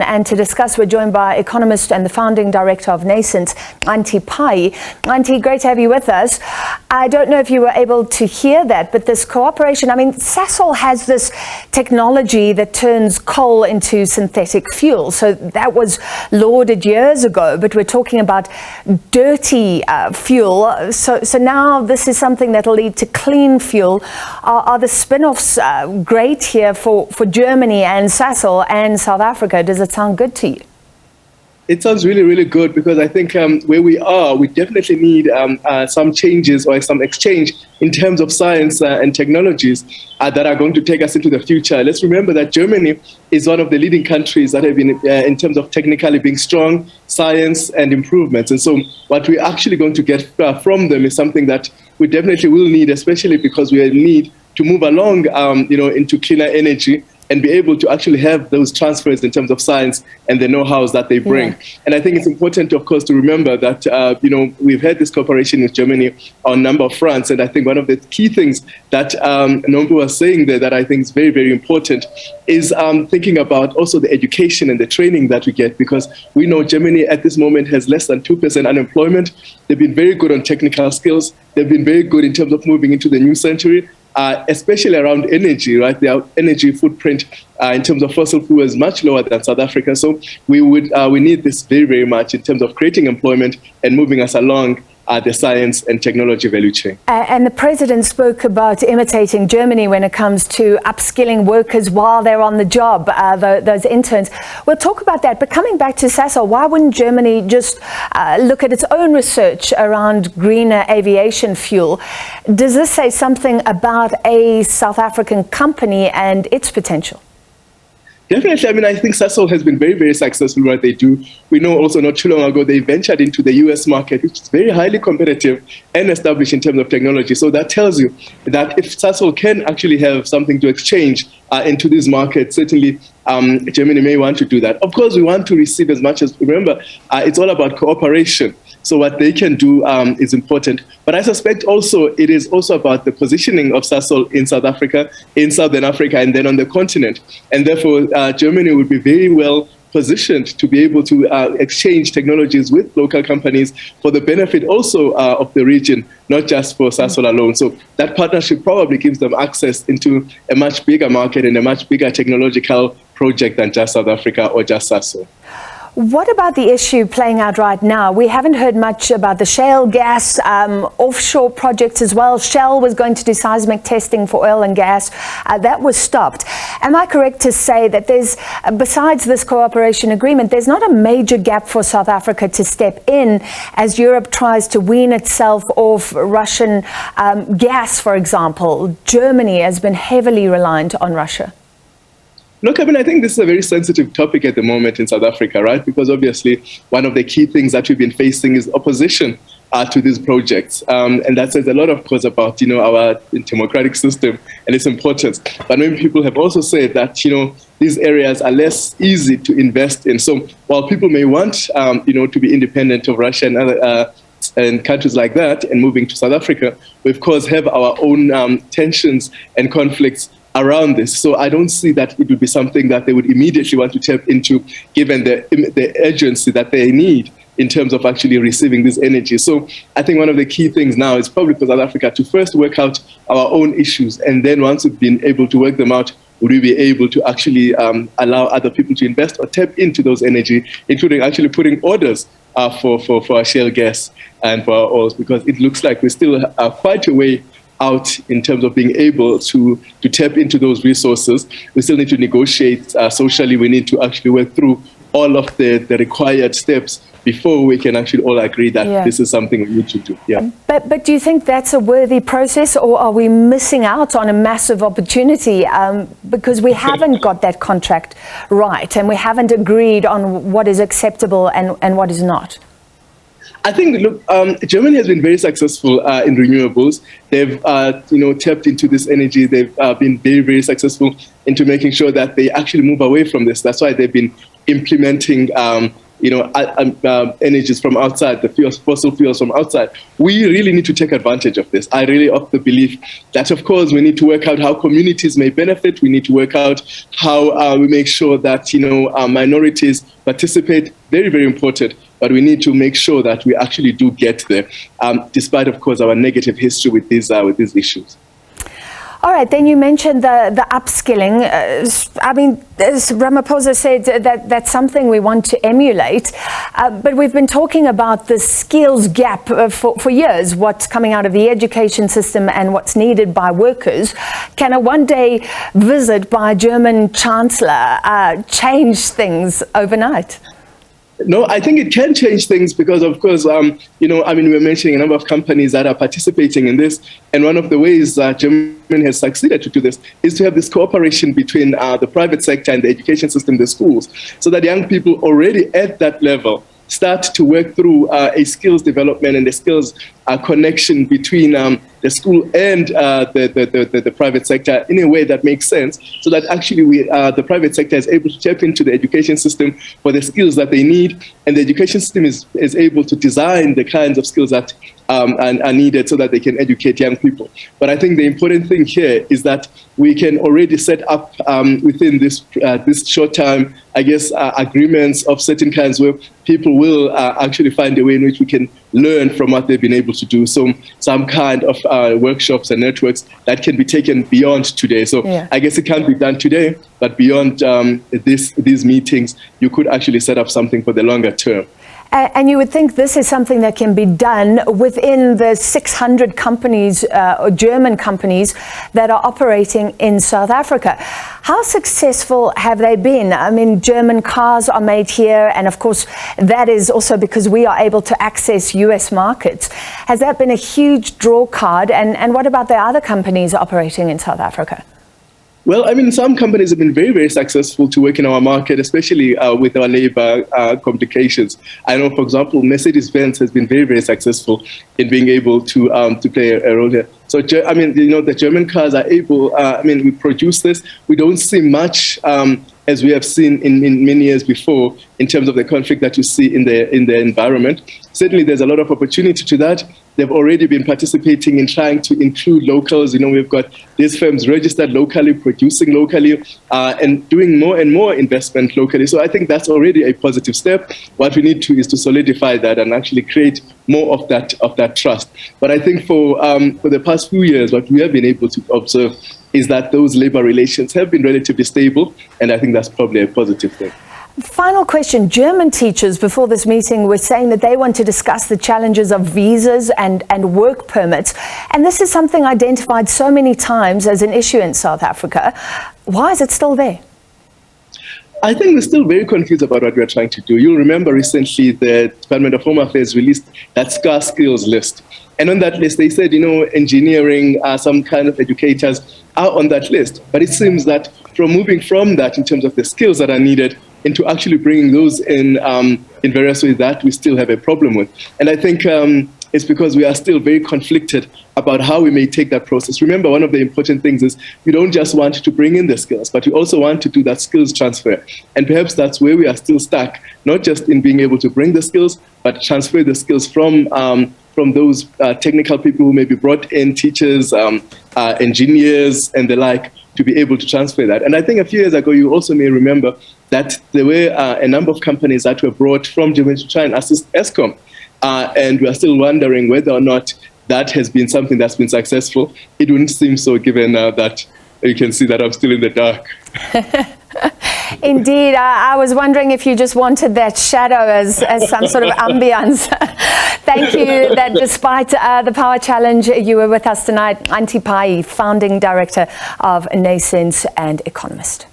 And to discuss, we're joined by economist and the founding director of Nascence, Xhanti Payi. Xhanti, great to have you with us. I don't know if you were able to hear that, but this cooperation, I mean, Sasol has this technology that turns coal into synthetic fuel. So that was lauded years ago, but we're talking about dirty fuel. So now this is something that will lead to clean fuel. Are the spin-offs great here for Germany and Sasol and South Africa? Does it sound good to you? It sounds really, really good, because I think where we are, we definitely need some changes or some exchange in terms of science and technologies that are going to take us into the future. Let's remember that Germany is one of the leading countries that have been, in terms of technically being strong, science and improvements. And so what we're actually going to get from them is something that we definitely will need, especially because we need to move along into cleaner energy and be able to actually have those transfers in terms of science and the know-hows that they bring. Yeah. And I think it's important, of course, to remember that, we've had this cooperation with Germany on a number of fronts. And I think one of the key things that Nombu was saying there that I think is very, very important is thinking about also the education and the training that we get, because we know Germany at this moment has less than 2% unemployment. They've been very good on technical skills. They've been very good in terms of moving into the new century. Especially around energy, right? Their energy footprint in terms of fossil fuel is much lower than South Africa. So we need this very, very much in terms of creating employment and moving us along the science and technology value chain. And the president spoke about imitating Germany when it comes to upskilling workers while they're on the job, those interns. We'll talk about that. But coming back to Sasol, why wouldn't Germany just look at its own research around greener aviation fuel? Does this say something about a South African company and its potential? Definitely. I mean, I think Sasol has been very, very successful in what they do. We know also not too long ago, they ventured into the US market, which is very highly competitive and established in terms of technology. So that tells you that if Sasol can actually have something to exchange into these markets, certainly Germany may want to do that. Of course, we want to receive as much as, remember, it's all about cooperation. So what they can do is important. But I suspect also it is also about the positioning of Sasol in South Africa, in Southern Africa, and then on the continent. And therefore, Germany would be very well positioned to be able to exchange technologies with local companies for the benefit also of the region, not just for Sasol alone. So that partnership probably gives them access into a much bigger market and a much bigger technological project than just South Africa or just Sasol. What about the issue playing out right now? We haven't heard much about the shale gas offshore projects as well. Shell was going to do seismic testing for oil and gas. That was stopped. Am I correct to say that there's, besides this cooperation agreement, there's not a major gap for South Africa to step in as Europe tries to wean itself off Russian gas, for example? Germany has been heavily reliant on Russia. Look, I mean, I think this is a very sensitive topic at the moment in South Africa, right? Because obviously one of the key things that we've been facing is opposition to these projects. And that says a lot, of course, about, our democratic system and its importance. But many people have also said that, these areas are less easy to invest in. So while people may want, to be independent of Russia and other and countries like that and moving to South Africa, we, of course, have our own tensions and conflicts around this. So I don't see that it would be something that they would immediately want to tap into, given the urgency that they need in terms of actually receiving this energy. So I think one of the key things now is probably for South Africa to first work out our own issues, and then once we've been able to work them out, would we be able to actually allow other people to invest or tap into those energy, including actually putting orders for our shale gas and for our oils, because it looks like we still are quite a way out in terms of being able to tap into those resources. We still need to negotiate socially. We need to actually work through all of the required steps before we can actually all agree that this is something we need to do. Yeah. But do you think that's a worthy process, or are we missing out on a massive opportunity because we haven't got that contract right and we haven't agreed on what is acceptable and what is not? I think, look, Germany has been very successful in renewables. They've, tapped into this energy. They've been very, very successful into making sure that they actually move away from this. That's why they've been implementing energies from outside, the fossil fuels from outside. We really need to take advantage of this. I really of the belief that, of course, we need to work out how communities may benefit. We need to work out how we make sure that minorities participate. Very, very important. But we need to make sure that we actually do get there, despite, of course, our negative history with these issues. All right, then you mentioned the upskilling. I mean, as Ramaphosa said, that's something we want to emulate. But we've been talking about the skills gap for years, what's coming out of the education system and what's needed by workers. Can a one-day visit by a German Chancellor change things overnight? No, I think it can change things because, of course, we were mentioning a number of companies that are participating in this. And one of the ways that Germany has succeeded to do this is to have this cooperation between the private sector and the education system, the schools, so that young people already at that level start to work through a skills development and a skills connection between the school and the private sector in a way that makes sense, so that actually the private sector is able to tap into the education system for the skills that they need, and the education system is able to design the kinds of skills that are needed so that they can educate young people. But I think the important thing here is that we can already set up within this short time, agreements of certain kinds where people will actually find a way in which we can learn from what they've been able to do. So some kind of workshops and networks that can be taken beyond today. So yeah. I guess it can't be done today, but beyond these meetings, you could actually set up something for the longer term. And you would think this is something that can be done within the 600 companies, or German companies, that are operating in South Africa. How successful have they been? I mean, German cars are made here, and of course, that is also because we are able to access US markets. Has that been a huge draw card? And what about the other companies operating in South Africa? Well, I mean, some companies have been very, very successful to work in our market, especially with our labor complications. I know, for example, Mercedes-Benz has been very, very successful in being able to play a role here. So, I mean, the German cars are able, we produce this. We don't see much, as we have seen in many years before, in terms of the conflict that you see in the environment. Certainly, there's a lot of opportunity to that. They've already been participating in trying to include locals. We've got these firms registered locally, producing locally, and doing more and more investment locally. So I think that's already a positive step. What we need to is to solidify that and actually create more of that trust. But I think for the past few years, what we have been able to observe is that those labor relations have been relatively stable, and I think that's probably a positive thing. Final question. German teachers before this meeting were saying that they want to discuss the challenges of visas and work permits. And this is something identified so many times as an issue in South Africa. Why is it still there? I think we're still very confused about what we're trying to do. You'll remember recently the Department of Home Affairs released that scarce skills list. And on that list, they said, engineering, some kind of educators are on that list. But it seems that from moving from that in terms of the skills that are needed into actually bringing those in various ways, that we still have a problem with. And I think it's because we are still very conflicted about how we may take that process. Remember, one of the important things is we don't just want to bring in the skills, but we also want to do that skills transfer. And perhaps that's where we are still stuck, not just in being able to bring the skills, but transfer the skills from those technical people who may be brought in, teachers, engineers, and the like, to be able to transfer that. And I think a few years ago, you also may remember that there were a number of companies that were brought from Germany to try and assist ESCOM. And we are still wondering whether or not that has been something that's been successful. It wouldn't seem so, given that you can see that I'm still in the dark. Indeed, I was wondering if you just wanted that shadow as some sort of ambience. Thank you that despite the power challenge, you were with us tonight. Xhanti Payi, founding director of Nascence and economist.